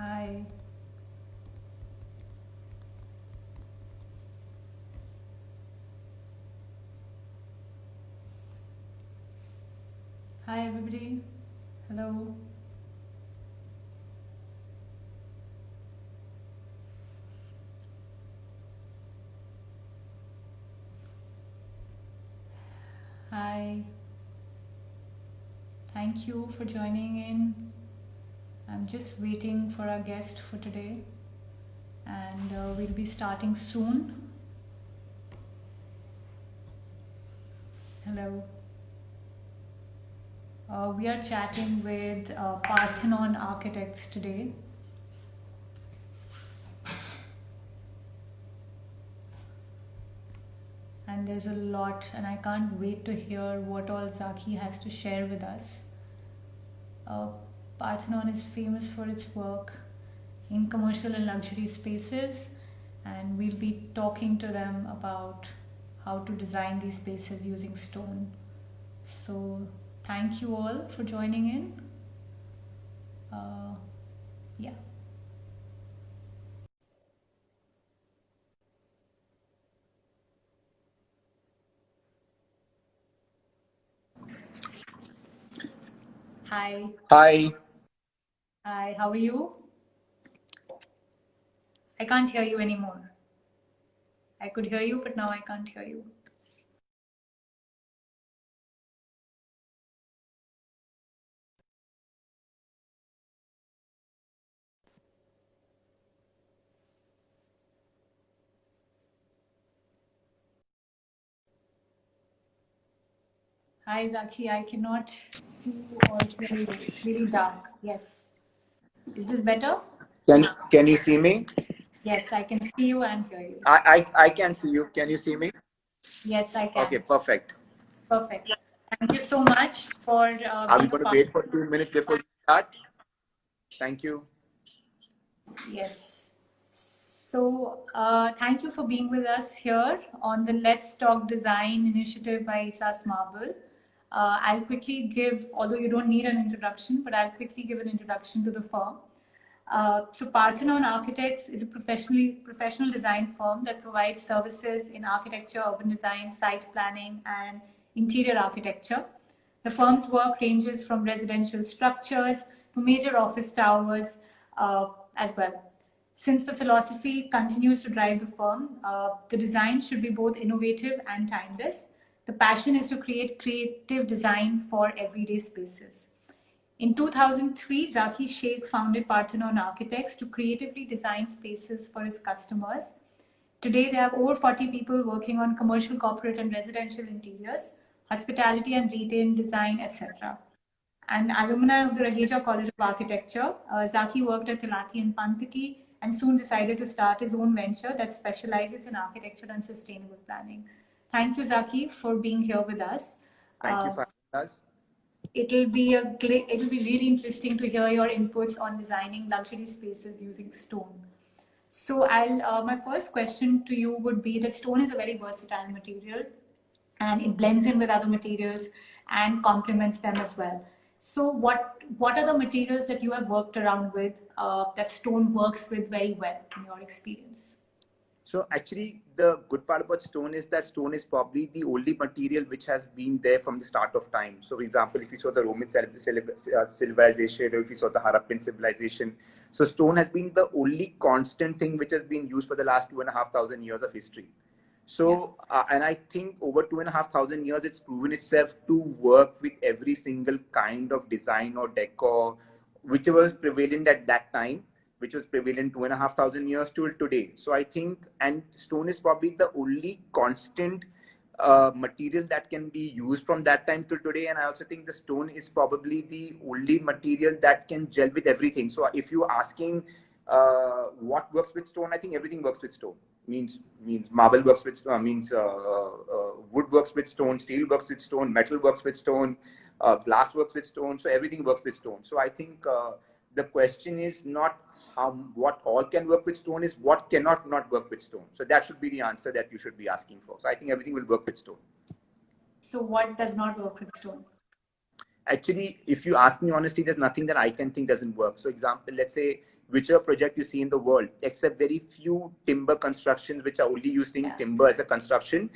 Hi. Hi, everybody. Hello. Hi. Thank you for joining in. I'm just waiting for our guest for today, and we'll be starting soon. Hello. We are chatting with Parthenon architects today. And there's a lot, and I can't wait to hear what all Zaki has to share with us. Uh, Parthenon is famous for its work in commercial and luxury spaces, and we'll be talking to them about how to design these spaces using stone. So, thank you all for joining in. Yeah. Hi. Hi. Hi, how are you? I can't hear you anymore. I could hear you, but now I can't hear you. Hi, Zaki. I cannot see you or hear you. It's really dark. Yes. Is this better? Can you see me? Yes, I can see you and hear you. I can see you. Can you see me? Yes, I Okay, can. perfect. Perfect. Thank you so much for Are we being a going to part. wait for 2 minutes before we start? Thank you. Yes. So, thank you for being with us here on the Let's Talk Design initiative by Class Marble. I'll quickly give, although you don't need an introduction, but I'll quickly give an introduction to the firm. So Parthenon Architects is a professional design firm that provides services in architecture, urban design, site planning, and interior architecture. The firm's work ranges from residential structures to major office towers as well. Since the philosophy continues to drive the firm, the design should be both innovative and timeless. The passion is to create creative design for everyday spaces. In 2003, Zaki Shaikh founded Parthenon Architects to creatively design spaces for its customers. Today, they have over 40 people working on commercial, corporate, and residential interiors, hospitality and retail design, etc. An alumni of the Raheja College of Architecture, Zaki worked at Tilati and Pantiki and soon decided to start his own venture that specializes in architecture and sustainable planning. Thank you, Zaki, for being here with us. Thank you Uh, for having us. it'll be really interesting to hear your inputs on designing luxury spaces using stone. So I'll my first question to you would be that stone is a very versatile material and it blends in with other materials and complements them as well. So what are the materials that you have worked around with that stone works with very well in your experience? So actually, the good part about stone is that stone is probably the only material which has been there from the start of time. So, for example, if you saw the Roman civilization, or if you saw the Harappan civilization, so stone has been the only constant thing which has been used for the last 2,500 years of history. So, and I think over 2,500 years, it's proven itself to work with every single kind of design or decor, whichever was prevalent at that time, which was prevalent 2,500 years till today. So I think, and stone is probably the only constant material that can be used from that time till today. And I also think the stone is probably the only material that can gel with everything. So if you're asking what works with stone, I think everything works with stone. Means marble works with wood works with stone, steel works with stone, metal works with stone, glass works with stone. So everything works with stone. So I think the question is not how what all can work with stone, is what cannot not work with stone. So that should be the answer that you should be asking for. So I think everything will work with stone. So what does not work with stone? Actually, if you ask me honestly, there's nothing that I can think doesn't work. So example, let's say whichever project you see in the world, except very few timber constructions which are only using timber as a construction.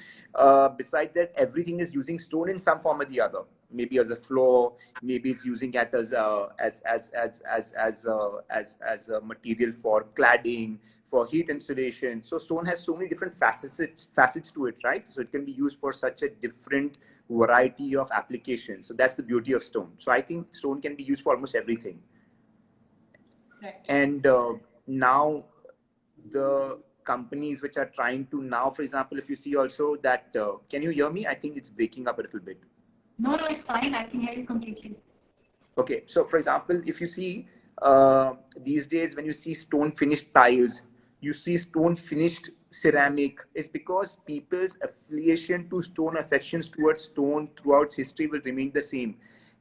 Besides that, everything is using stone in some form or the other. Maybe as a floor, maybe it's using it as a material for cladding, for heat insulation. So stone has so many different facets to it, right? So it can be used for such a different variety of applications. So that's the beauty of stone. So I think stone can be used for almost everything. Right. And now the companies which are trying to now, for example, if you see also that, can you hear me? I think it's breaking up a little bit. No, it's fine. I can hear you completely. Okay. So for example, if you see these days, when you see stone finished tiles, you see stone finished ceramic, is because people's affiliation to stone, affections towards stone throughout history will remain the same.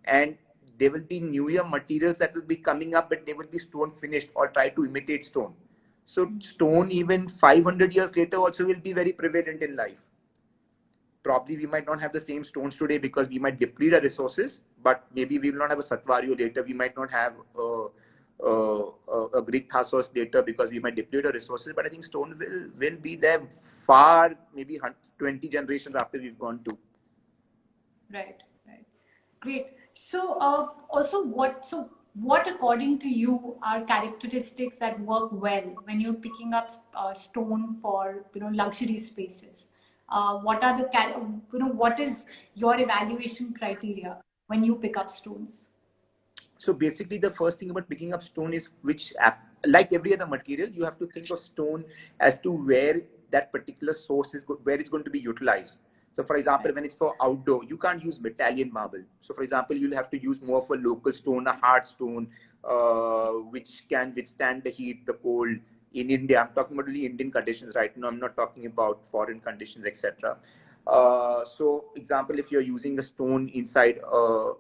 And there will be newer materials that will be coming up, but they will be stone finished or try to imitate stone. So stone, even 500 years later, also will be very prevalent in life. Probably we might not have the same stones today because we might deplete our resources, but maybe we will not have a Satvario later. We might not have a Greek Thassos later because we might deplete our resources. But I think stone will be there far, maybe 20 generations after we've gone to. Right. Great. So also what according to you are characteristics that work well when you're picking up stone for luxury spaces? What are what is your evaluation criteria when you pick up stones? So basically, the first thing about picking up stone is like every other material, you have to think of stone as to where that particular source is, where it's going to be utilized. So for example, when it's for outdoor, you can't use Italian marble. So for example, you'll have to use more of a local stone, a hard stone, which can withstand the heat, the cold. In India, I'm talking about only Indian conditions right now. I'm not talking about foreign conditions, etc. So example, if you're using a stone inside a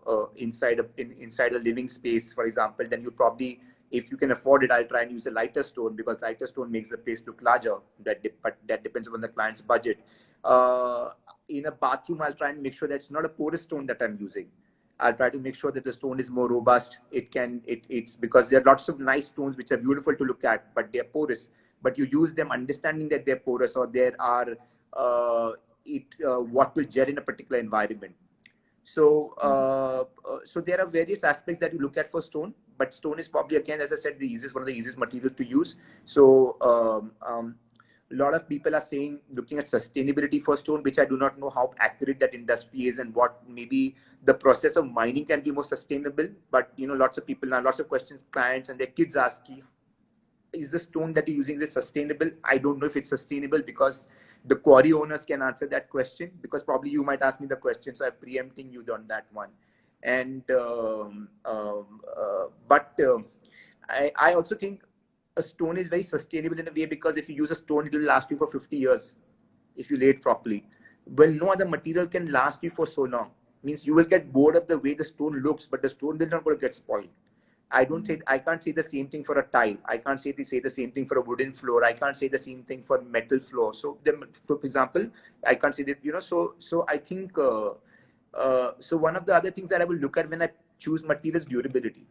living space, for example, then you probably, if you can afford it, I'll try and use a lighter stone, because lighter stone makes the place look larger. But that depends on the client's budget. In a bathroom, I'll try and make sure that it's not a porous stone that I'm using. I'll try to make sure that the stone is more robust. It's because there are lots of nice stones which are beautiful to look at, but they're porous. But you use them understanding that they're porous, or there are what will gel in a particular environment. So so there are various aspects that you look at for stone, but stone is probably, again, as I said, one of the easiest materials to use. So a lot of people are saying, looking at sustainability for stone, which I do not know how accurate that industry is, and what maybe the process of mining can be more sustainable. But lots of people now, lots of questions, clients and their kids asking, is the stone that you're using, is it sustainable? I don't know if it's sustainable, because the quarry owners can answer that question, because probably you might ask me the question, so I'm preempting you on that one. And I also think a stone is very sustainable in a way, because if you use a stone, it will last you for 50 years if you lay it properly. Well, no other material can last you for so long. Means you will get bored of the way the stone looks, but the stone will not going to get spoiled. I can't say the same thing for a tile. I can't say the same thing for a wooden floor. I can't say the same thing for metal floor. So for example, I can't say that, so I think, so one of the other things that I will look at when I choose material is durability,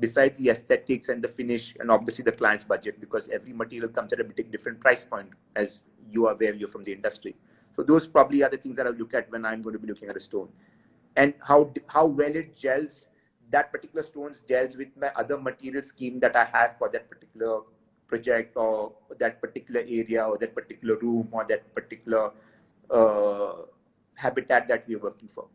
besides the aesthetics and the finish, and obviously the client's budget, because every material comes at a bit different price point, as you are aware, you're from the industry. So those probably are the things that I'll look at when I'm going to be looking at a stone, and how well it gels. That particular stones gels with my other material scheme that I have for that particular project, or that particular area, or that particular room, or that particular habitat that we're working for.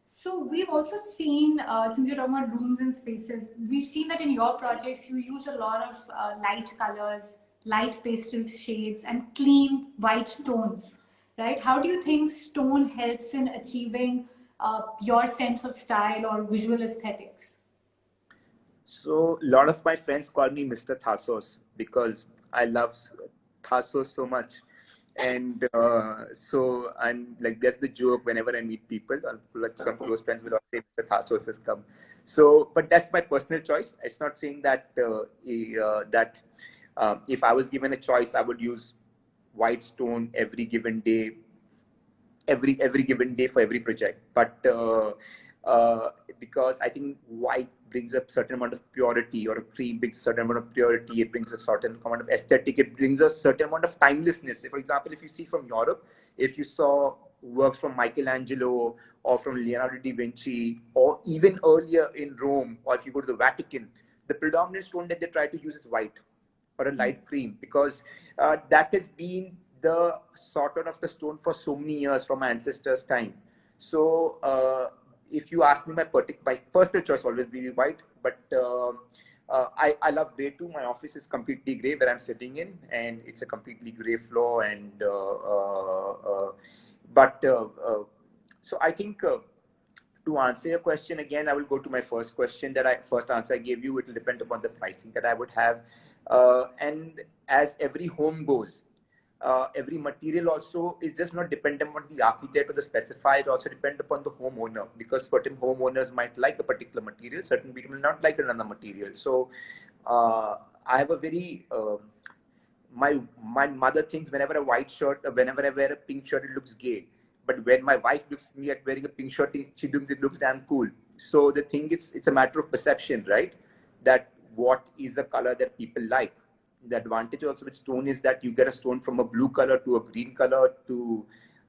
So we've also seen, since you're talking about rooms and spaces, we've seen that in your projects you use a lot of light colors, light pastel shades, and clean white tones, right? How do you think stone helps in achieving your sense of style or visual aesthetics? So a lot of my friends call me Mr. Thassos, because I love Thassos so much. And so I'm like, that's the joke whenever I meet people, like some close friends will say Mr. Thassos has come. So, but that's my personal choice. It's not saying that if I was given a choice, I would use white stone every given day for every project. But because I think brings a certain amount of purity, or a cream brings a certain amount of purity, it brings a certain amount of aesthetic, it brings a certain amount of timelessness. For example, if you see from Europe, if you saw works from Michelangelo or from Leonardo da Vinci, or even earlier in Rome, or if you go to the Vatican, the predominant stone that they try to use is white or a light cream, because that has been the sort of the stone for so many years from my ancestors' time. So if you ask me, my personal choice always be white, but I love gray too. My office is completely gray where I'm sitting in, and it's a completely gray floor. And so I think to answer your question again, I will go to my first question first answer I gave you. It will depend upon the pricing that I would have, and as every home goes, every material also is just not dependent on the architect or the specifier. It also depends upon the homeowner, because certain homeowners might like a particular material, certain people will not like another material. So I have a very my mother thinks whenever a white shirt, whenever I wear a pink shirt, it looks gay. But when my wife looks at me at wearing a pink shirt, she thinks it looks damn cool. So the thing is, it's a matter of perception, right? That what is the color that people like. The advantage also with stone is that you get a stone from a blue color to a green color to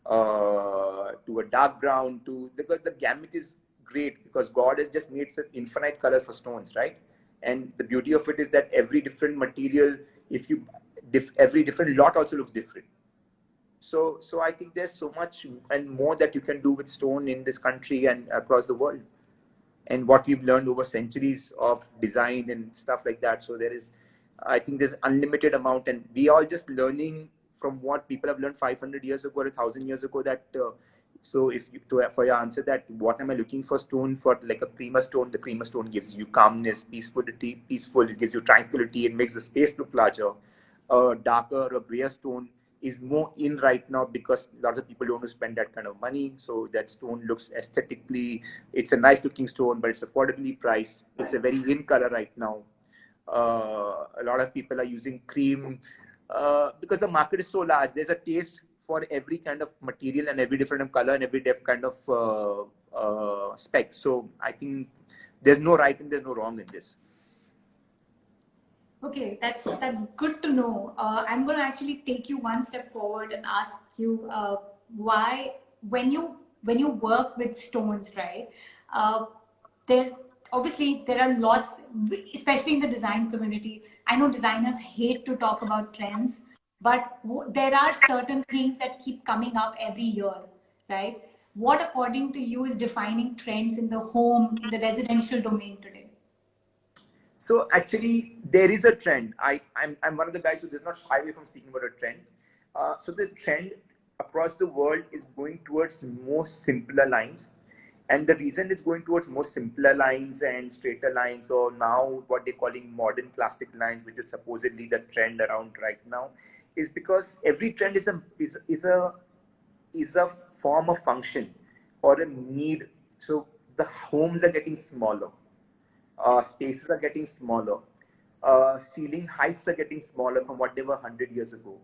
a dark brown, because the gamut is great, because God has just made such infinite colors for stones, right? And the beauty of it is that every different material, every different lot also looks different. So I think there's so much and more that you can do with stone in this country and across the world, and what we've learned over centuries of design and stuff like that. So I think there's unlimited amount, and we are just learning from what people have learned 500 years ago or 1,000 years ago. That so for your answer, that what am I looking for stone for, like a prima stone? The prima stone gives you calmness, peaceful. It gives you tranquility. It makes the space look larger. A darker or grayer stone is more in right now, because a lot of people don't want to spend that kind of money. So that stone looks aesthetically, it's a nice looking stone, but it's affordably priced. It's a very in color right now. A lot of people are using cream because the market is so large. There's a taste for every kind of material and every different color and every kind of spec. So I think there's no right and there's no wrong in this. Okay, that's good to know. I'm going to actually take you one step forward and ask you why, when you work with stones, right? There obviously there are lots, especially in the design community. I know designers hate to talk about trends, but there are certain things that keep coming up every year, right? What, according to you, is defining trends in the home, in the residential domain today? So actually, there is a trend. I'm one of the guys who does not shy away from speaking about a trend. So the trend across the world is going towards more simpler lines. And the reason it's going towards more simpler lines and straighter lines, or now what they're calling modern classic lines, which is supposedly the trend around right now, is because every trend is a form of function or a need. So the homes are getting smaller. Spaces are getting smaller. Ceiling heights are getting smaller from what they were 100 years ago.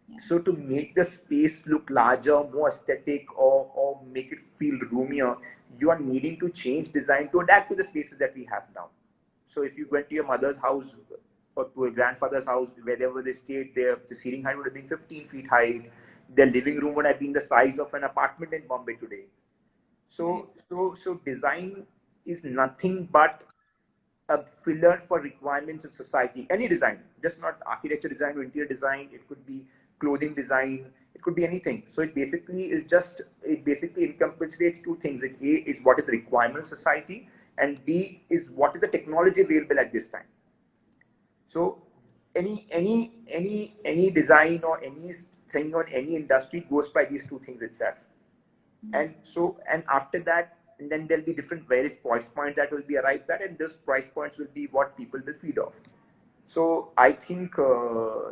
Yeah. So to make the space look larger, more aesthetic, or make it feel roomier, you are needing to change design to adapt to the spaces that we have now. So if you went to your mother's house or to your grandfather's house, wherever they stayed, the ceiling height would have been 15 feet high. Their living room would have been the size of an apartment in Bombay today. So design is nothing but a filler for requirements of society. Any design, just not architecture design or interior design. It could be clothing design. It could be anything. So it basically encapsulates two things. It's A is what is the requirement of society, and B is what is the technology available at this time. So any design or any thing or any industry goes by these two things itself. And after that, and then there'll be different various price points that will be arrived at, and those price points will be what people will feed off. So I think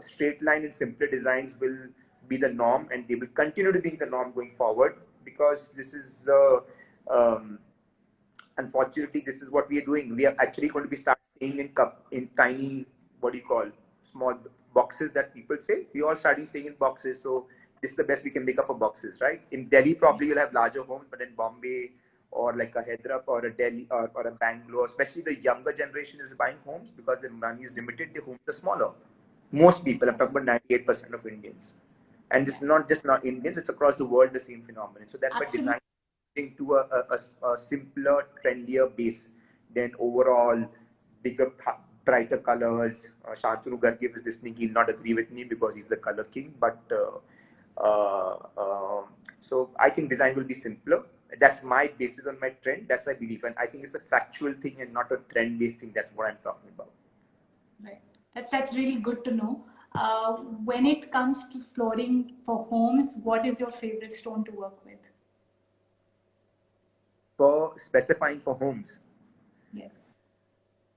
straight line and simpler designs will be the norm, and they will continue to be the norm going forward, because this is the unfortunately, this is what we are doing. We are actually going to be start staying in tiny, what do you call, small boxes that people say. We all starting staying in boxes. So this is the best we can make up for boxes, right? In Delhi, probably you'll have larger homes, but in Bombay or like a Hyderabad or a Delhi or a Bangalore, especially the younger generation is buying homes because their money is limited, the homes are smaller. Most people, I'm talking about 98% of Indians. And this is not just not Indians, it's across the world the same phenomenon. So that's why Absolutely. design to a simpler, trendier base than overall bigger, brighter colors. Shantanu Garg, if is listening, he'll not agree with me because he's the color king. But so I think design will be simpler. That's my basis on my trend. That's I believe, and I think it's a factual thing and not a trend-based thing. That's what I'm talking about. Right. That's really good to know. When it comes to flooring for homes, what is your favorite stone to work with? For specifying for homes. Yes.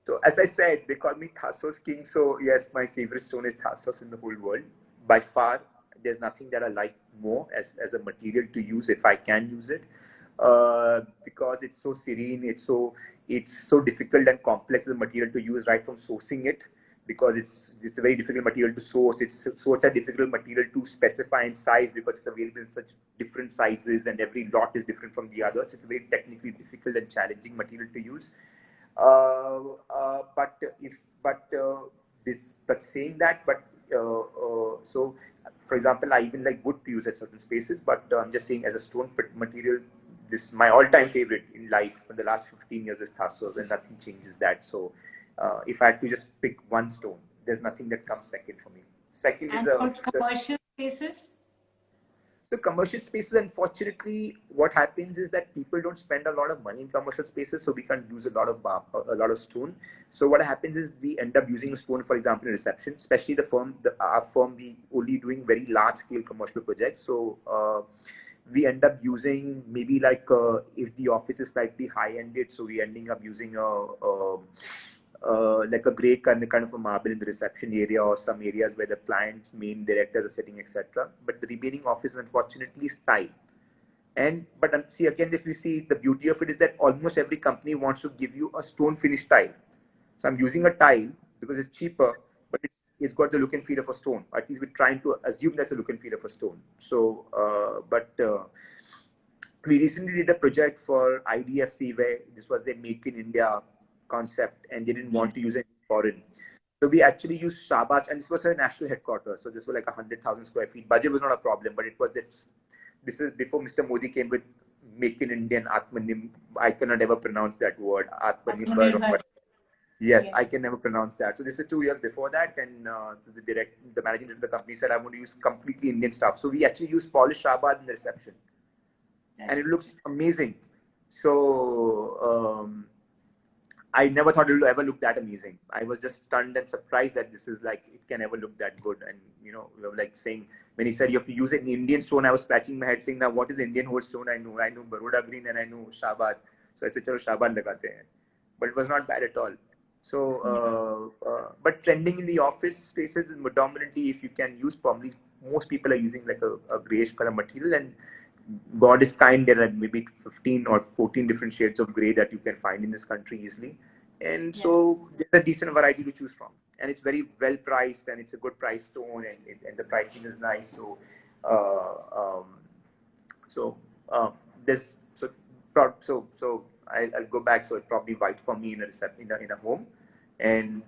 So as I said, they call me Thassos King. So yes, my favorite stone is Thassos in the whole world. By far, there's nothing that I like more as a material to use if I can use it. Because it's so serene, it's so difficult and complex as a material to use right from sourcing it, because it's a very difficult material to source. It's a difficult material to specify in size because it's available in such different sizes and every lot is different from the others. It's a very technically difficult and challenging material to use. But if but this but saying that but so for example, I even like wood to use at certain spaces, but I'm just saying as a stone material, this my all-time favorite in life for the last 15 years is Thassos, and nothing changes that. So if I had to just pick one stone, there's nothing that comes second for me. Second is And for commercial spaces? so commercial spaces, unfortunately, what happens is that people don't spend a lot of money in commercial spaces, so we can't use a lot of stone. So what happens is we end up using a stone, for example, in reception. Especially our firm, we only doing very large scale commercial projects. So we end up using maybe like if the office is slightly high ended, so we ending up using like a grey kind of a marble in the reception area or some areas where the client's main directors are sitting, etc. But the remaining office, unfortunately, is tile. But see again, if you see the beauty of it is that almost every company wants to give you a stone finished tile. So I'm using a tile because it's cheaper, but it's got the look and feel of a stone. At least we're trying to assume that's a look and feel of a stone. So, we recently did a project for IDFC where this was their Make in India concept, and they didn't want to use it foreign. So we actually used Shahbaz, and this was a national headquarters. So this was like 100,000 square feet. Budget was not a problem, but it was this. This is before Mr. Modi came with Make in Indian Atmanim. I cannot ever pronounce that word. Atmanirbhar. Yes, I Yes. can never pronounce that. So this is 2 years before that, and so the managing director of the company said, "I want to use completely Indian stuff." So we actually use polished Shahbaz in the reception, and it looks amazing. So I never thought it would ever look that amazing. I was just stunned and surprised that this is like, it can ever look that good. And, we were like saying, when he said you have to use it in Indian stone, I was scratching my head saying, now what is Indian whole stone? I know Baroda green and I know Shahbaz. So I said, chalo Shahbaz lagate hain. But it was not bad at all. So, but trending in the office spaces is predominantly, if you can use, probably most people are using like a grayish color material, and God is kind, there are maybe 15 or 14 different shades of gray that you can find in this country easily. And so there's a decent variety to choose from. And it's very well priced, and it's a good price stone, and the pricing is nice. So, there's I'll go back. So it's probably white for me in a home, and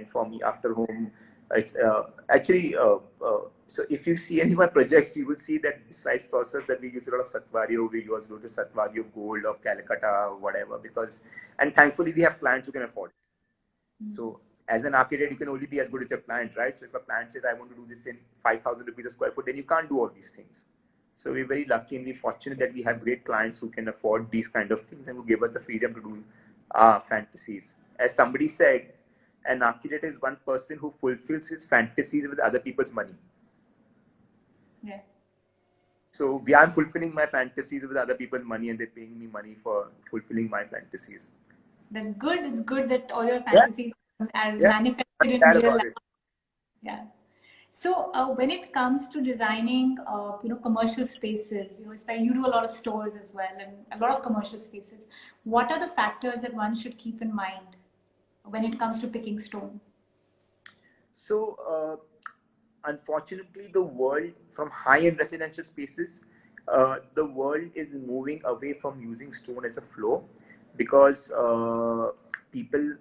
for me after home, it's actually so if you see any of my projects, you will see that besides saucers, that we use a lot of Satvario. We use go to Satvario Gold or Calcutta or whatever, and thankfully we have clients who can afford it. So as an architect, you can only be as good as your client, right? So if a client says, I want to do this in 5,000 rupees a square foot, then you can't do all these things. So we're very lucky and we're fortunate that we have great clients who can afford these kind of things and who give us the freedom to do our fantasies. As somebody said, an architect is one person who fulfills his fantasies with other people's money. Yeah. So I'm fulfilling my fantasies with other people's money, and they're paying me money for fulfilling my fantasies. That's good. It's good that all your fantasies are manifested in real life. Yeah. So when it comes to designing, commercial spaces, especially you do a lot of stores as well and a lot of commercial spaces. What are the factors that one should keep in mind when it comes to picking stone? So unfortunately, the world from high-end residential spaces, the world is moving away from using stone as a floor because people,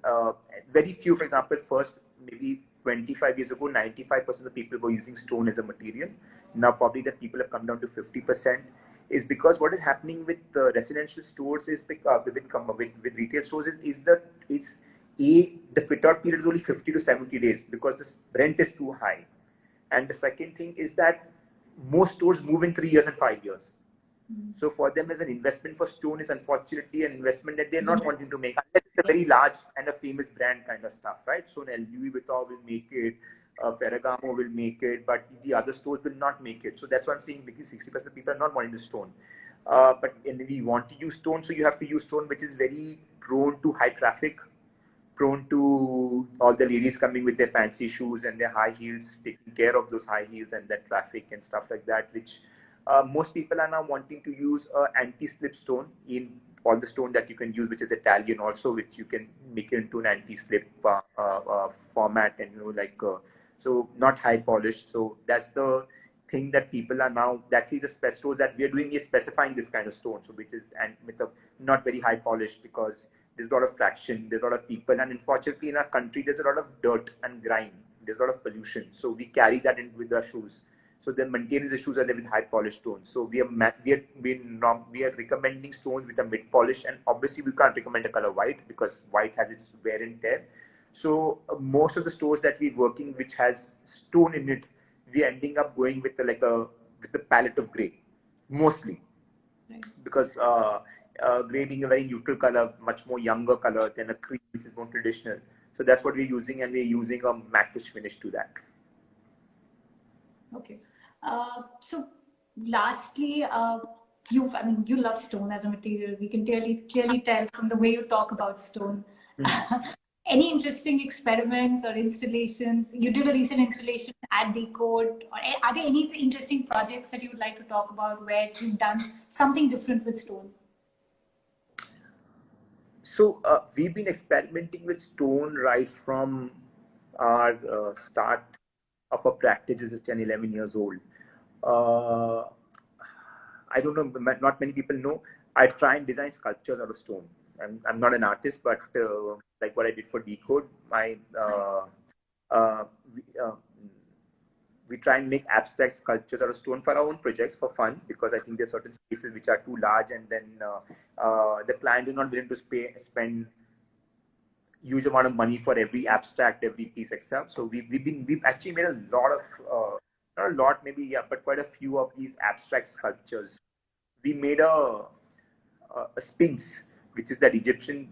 very few, for example, first maybe 25 years ago, 95% of people were using stone as a material. Now probably that people have come down to 50%, is because what is happening with residential stores is with retail stores is that it's the fit out period is only 50 to 70 days because the rent is too high. And the second thing is that most stores move in 3 years and 5 years. So for them as an investment for stone is unfortunately an investment that they're not wanting to make unless it's a very large and a famous brand kind of stuff, right? So Louis Vuitton will make it, Ferragamo will make it, but the other stores will not make it. So that's what I'm saying, because 60% of people are not wanting the stone. But we want to use stone, so you have to use stone which is very prone to high traffic, prone to all the ladies coming with their fancy shoes and their high heels, taking care of those high heels and that traffic and stuff like that, which most people are now wanting to use anti-slip stone in all the stone that you can use, which is Italian also, which you can make it into an anti-slip format, and so not high polished. So that's the thing that people are now, that's the stores that we are doing is specifying this kind of stone, so which is and with a not very high polished, because there's a lot of traction, there's a lot of people, and unfortunately in our country there's a lot of dirt and grime, there's a lot of pollution, so we carry that in with our shoes. So the maintenance issues are there with high polished stones. So we are recommending stones with a mid polish, and obviously we can't recommend a color white because white has its wear and tear. So most of the stores that we're working which has stone in it, we're ending up going with with the palette of gray mostly, right? Because gray being a very neutral color, much more younger color than a cream, which is more traditional. So that's what we're using, and we're using a matte finish to that. Okay. So lastly, you love stone as a material. We can clearly tell from the way you talk about stone. Any interesting experiments or installations? You did a recent installation at Decode. Or are there any interesting projects that you would like to talk about where you've done something different with stone? So we've been experimenting with stone right from our start of our practice, which is 10, 11 years old. I don't know, not many people know, I try and design sculptures out of stone. I'm not an artist, but like what I did for Decode, we try and make abstract sculptures out of stone for our own projects for fun, because I think there's certain spaces which are too large, and then the client is not willing to spend huge amount of money for every abstract, every piece, etc. So we've actually made a lot of not a lot maybe, yeah, but quite a few of these abstract sculptures. We made a sphinx, which is that Egyptian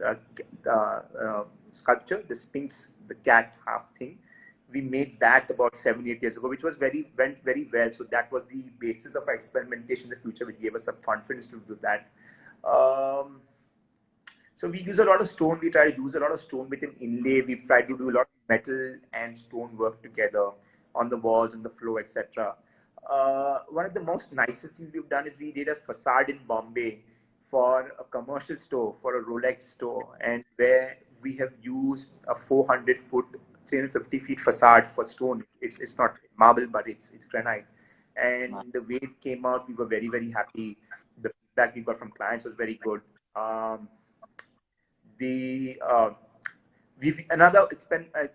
sculpture, the sphinx, the cat half thing. We made that about 7, 8 years ago, which went very well. So that was the basis of our experimentation in the future, which gave us some confidence to do that. So we use a lot of stone. We try to use a lot of stone with an inlay. We've tried to do a lot of metal and stone work together on the walls, on the floor, etc. One of the most nicest things we've done is we did a facade in Bombay for a commercial store, for a Rolex store, and where we have used a 400-foot, 350 feet facade for stone. It's not marble, but it's granite. And the way it came out, we were very, very happy. The feedback we got from clients was very good. Another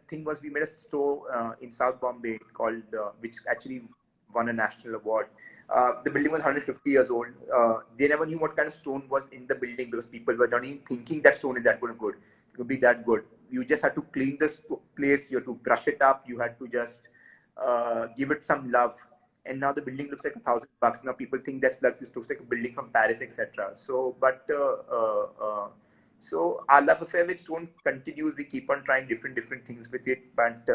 thing was we made a store in South Bombay called, which actually won a national award. The building was 150 years old. They never knew what kind of stone was in the building because people were not even thinking that stone is that good. It could be that good. You just had to clean this place. You had to brush it up. You had to just give it some love. And now the building looks like $1,000. Now people think this looks like a building from Paris, etc. So, but so our love affair with stone continues. We keep on trying different things with it, but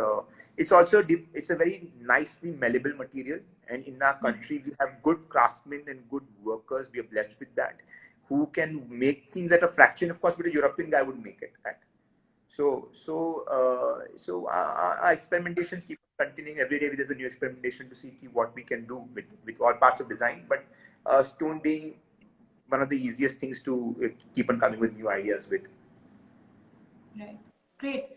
it's also it's a very nicely malleable material. And in our country, we have good craftsmen and good workers. We are blessed with that, who can make things at a fraction, of course, what a European guy would make it at. So our experimentations keep continuing every day. There's a new experimentation to see what we can do with all parts of design. But stone being one of the easiest things to keep on coming with new ideas with. Right. Great.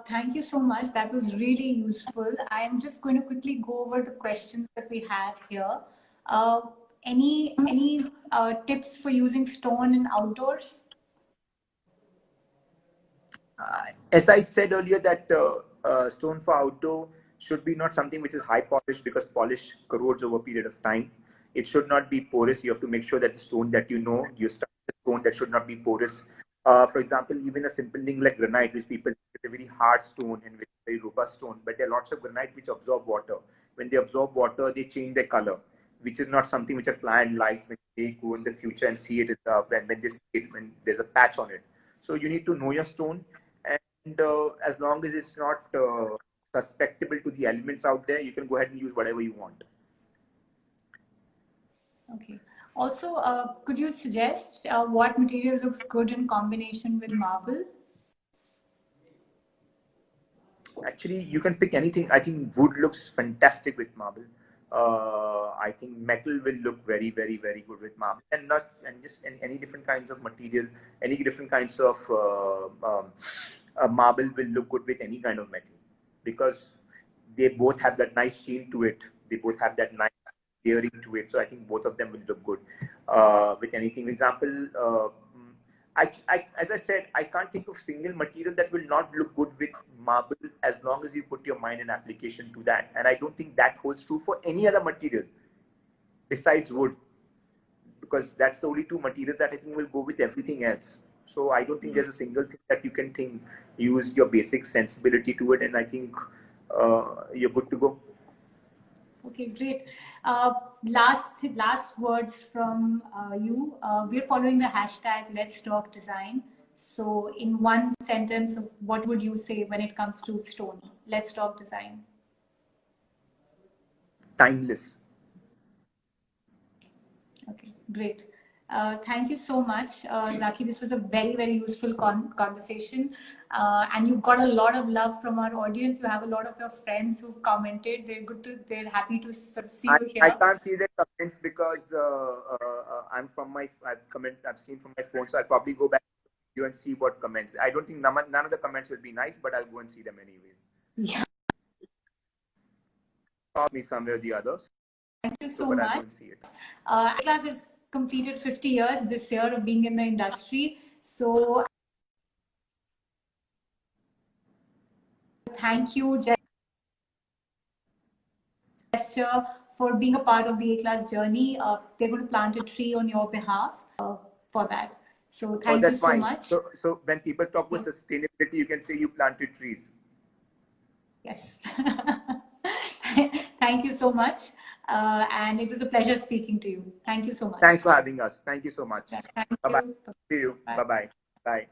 Thank you so much. That was really useful. I'm just going to quickly go over the questions that we have here. any tips for using stone in outdoors? As I said earlier, that stone for outdoor should be not something which is high polished, because polish corrodes over a period of time. It should not be porous. You have to make sure that the stone that you start with a stone that should not be porous. For example, even a simple thing like granite, which people think is a very hard stone and very robust stone, but there are lots of granite which absorb water. When they absorb water, they change their color, which is not something which a client likes when they go in the future and see it when they see it when there's a patch on it. So you need to know your stone, and as long as it's not susceptible to the elements out there, you can go ahead and use whatever you want. Okay. Also, could you suggest what material looks good in combination with marble? Actually, you can pick anything. I think wood looks fantastic with marble. I think metal will look very, very, very good with marble, and just any different kinds of material, any different kinds of marble will look good with any kind of metal, because they both have that nice sheen to it. They both have that nice layering to it. So I think both of them will look good with anything. For example, as I said, I can't think of a single material that will not look good with marble, as long as you put your mind and application to that. And I don't think that holds true for any other material besides wood, because that's the only two materials that I think will go with everything else. So I don't think there's a single thing that you can think, use your basic sensibility to it, and I think you're good to go. Okay, great. Last words from you. We're following the hashtag Let's Talk Design. So in one sentence, what would you say when it comes to stone? Let's talk design. Timeless. Okay, great. Thank you so much, Zaki. This was a very, very useful conversation. And you've got a lot of love from our audience. You have a lot of your friends who've commented. They're happy to sort of see you here. I can't see their comments because I've seen from my phone, so I'll probably go back to you and see what comments. I don't think none of the comments will be nice, but I'll go and see them anyways. Yeah. Call me somewhere or the others. Thank you so much. I'll go and see it. Class has completed 50 years this year of being in the industry. So thank you, gesture, for being a part of the A-Class journey. They're going to plant a tree on your behalf for that. So thank you so much. So when people talk about sustainability, you can say you planted trees. Yes. Thank you so much. And it was a pleasure speaking to you. Thank you so much. Thanks for having us. Thank you so much. Yes, Bye-bye. See you. Bye-bye. Bye.